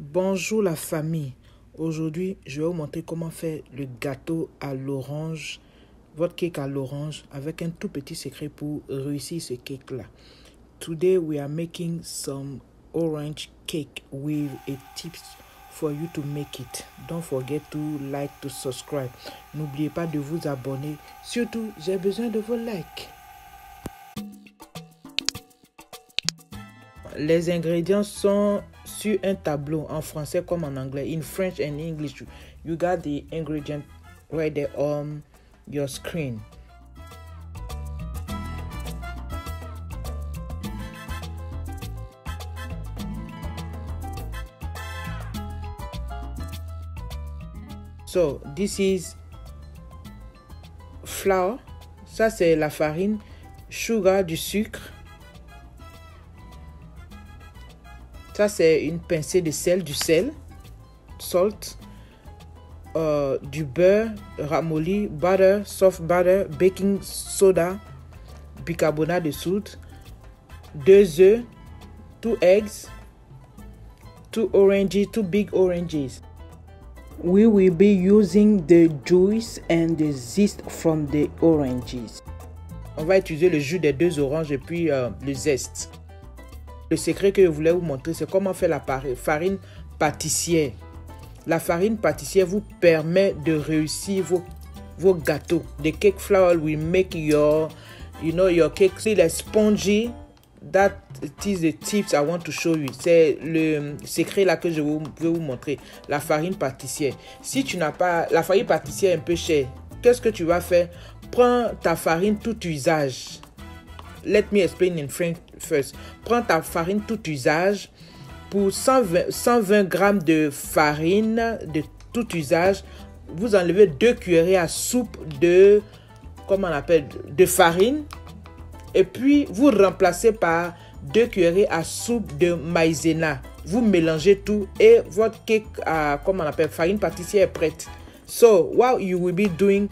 Bonjour la famille. Aujourd'hui, je vais vous montrer comment faire le gâteau à l'orange, votre cake à l'orange, avec un tout petit secret pour réussir ce cake-là. Today, we are making some orange cake with a tips for you to make it. Don't forget to like, to subscribe. N'oubliez pas de vous abonner. Surtout, j'ai besoin de vos likes. Les ingrédients sont sur un tableau en français comme en anglais. In French and English, you got the ingredient right there on your screen. So this is flour. Ça c'est la farine, sugar, du sucre. Ça, c'est une pincée de sel, du sel, salt, du beurre ramolli, butter, soft butter, baking soda, bicarbonate de soude, 2 œufs, 2 eggs, 2 oranges, 2 big oranges. We will be using the juice and the zest from the oranges. On va utiliser le jus des 2 oranges et puis le zeste. Le secret que je voulais vous montrer, c'est comment faire la farine pâtissière. La farine pâtissière vous permet de réussir vos gâteaux. The cake flour will make your cake still spongy. That is the tips I want to show you. C'est le secret là que je veux vous montrer. La farine pâtissière. Si tu n'as pas la farine pâtissière un peu chère, qu'est-ce que tu vas faire? Prends ta farine tout usage. Let me explain in French first. Prends ta farine tout usage. Pour 120 grammes de farine de tout usage, vous enlevez 2 cuillerées à soupe de, comment on appelle, de farine. Et puis, vous remplacez par 2 cuillerées à soupe de maïzena. Vous mélangez tout et votre cake à, comment on appelle, farine pâtissière est prête. So, what you will be doing,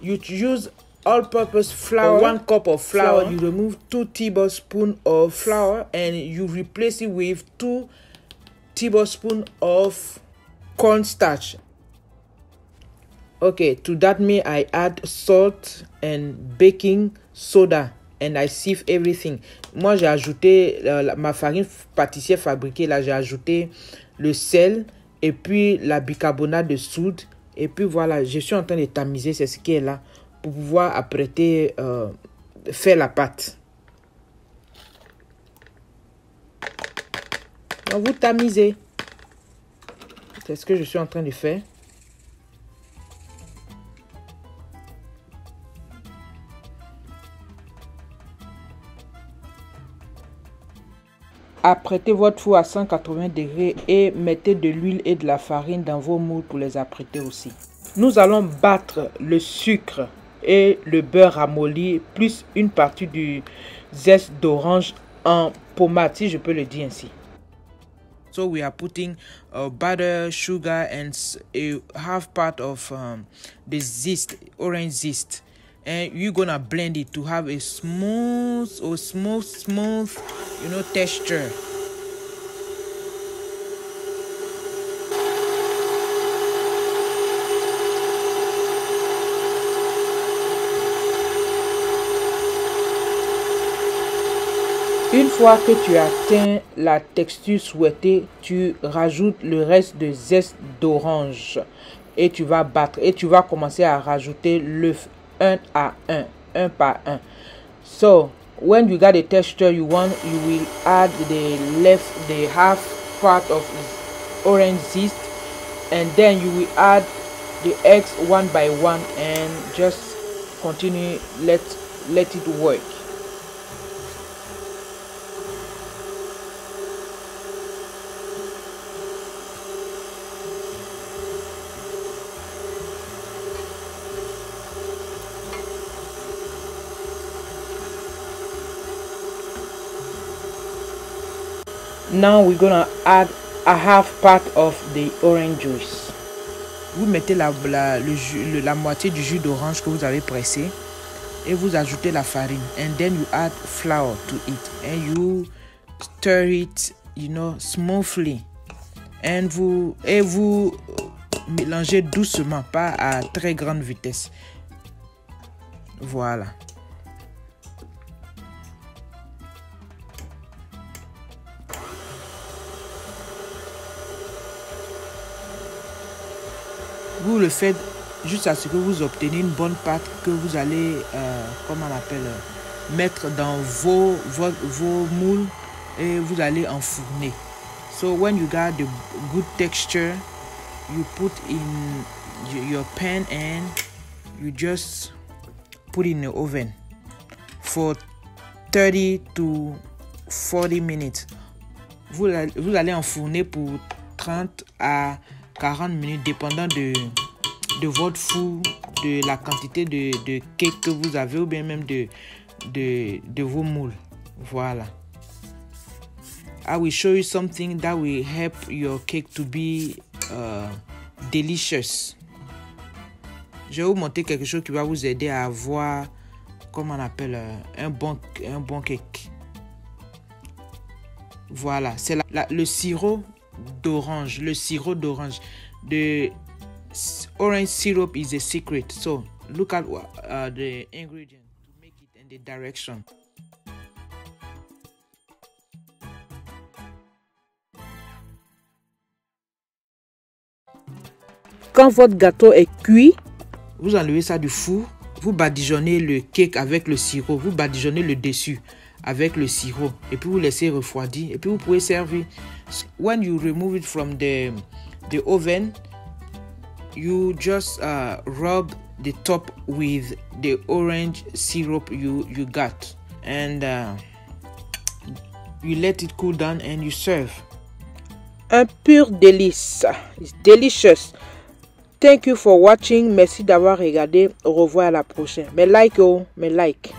you use all-purpose flour, 1 cup of flour. You remove 2 tablespoons of flour and you replace it with 2 tablespoons of cornstarch. Okay, to that me I add salt and baking soda and I sieve everything. Moi j'ai ajouté ma farine pâtissière fabriquée là, j'ai ajouté le sel et puis la bicarbonate de soude et puis voilà, je suis en train de tamiser, c'est ce qui est là, pour pouvoir apprêter, faire la pâte. Donc vous tamisez. C'est ce que je suis en train de faire. Apprêtez votre four à 180 degrés et mettez de l'huile et de la farine dans vos moules pour les apprêter aussi. Nous allons battre le sucre et le beurre ramolli plus une partie du zeste d'orange en pommade, si je peux le dire ainsi. So we are putting butter, sugar and a half part of the zest, orange zest, and you're gonna blend it to have a smooth, texture. Une fois que tu as atteint la texture souhaitée, tu rajoutes le reste de zeste d'orange et tu vas battre et tu vas commencer à rajouter l'œuf un par un. So, when you got the texture you want, you will add the half part of orange zest and then you will add the eggs one by one and just continue, let it work. Now we're gonna add a half part of the orange juice. Vous mettez la moitié du jus d'orange que vous avez pressé et vous ajoutez la farine. And then you add flour to it and you stir it, smoothly. et vous mélangez doucement, pas à très grande vitesse. Voilà. Vous le faites juste à ce que vous obtenez une bonne pâte que vous allez, comment on appelle, mettre dans vos moules et vous allez enfourner. So when you got the good texture, you put in your pan and you just put in the oven for 30 to 40 minutes. Vous allez enfourner pour 30 à 40 minutes, dépendant de votre four, de la quantité de cake que vous avez ou bien même de vos moules. Voilà. I will show you something that will help your cake to be delicious. Je vais vous montrer quelque chose qui va vous aider à avoir, comment on appelle, un bon cake. Voilà, c'est le sirop d'orange. Le sirop d'orange. The orange syrup is a secret. So look at the ingredients to make it in the direction. Quand votre gâteau est cuit, vous enlevez ça du four, vous badigeonnez le cake avec le sirop, vous badigeonnez le dessus avec le sirop et puis vous laissez refroidir et puis vous pouvez servir. When you remove it from the oven, you just rub the top with the orange syrup you got and you let it cool down and you serve. Un pur délice. It's delicious. Thank you for watching. Merci d'avoir regardé. Au revoir à la prochaine. Mais like.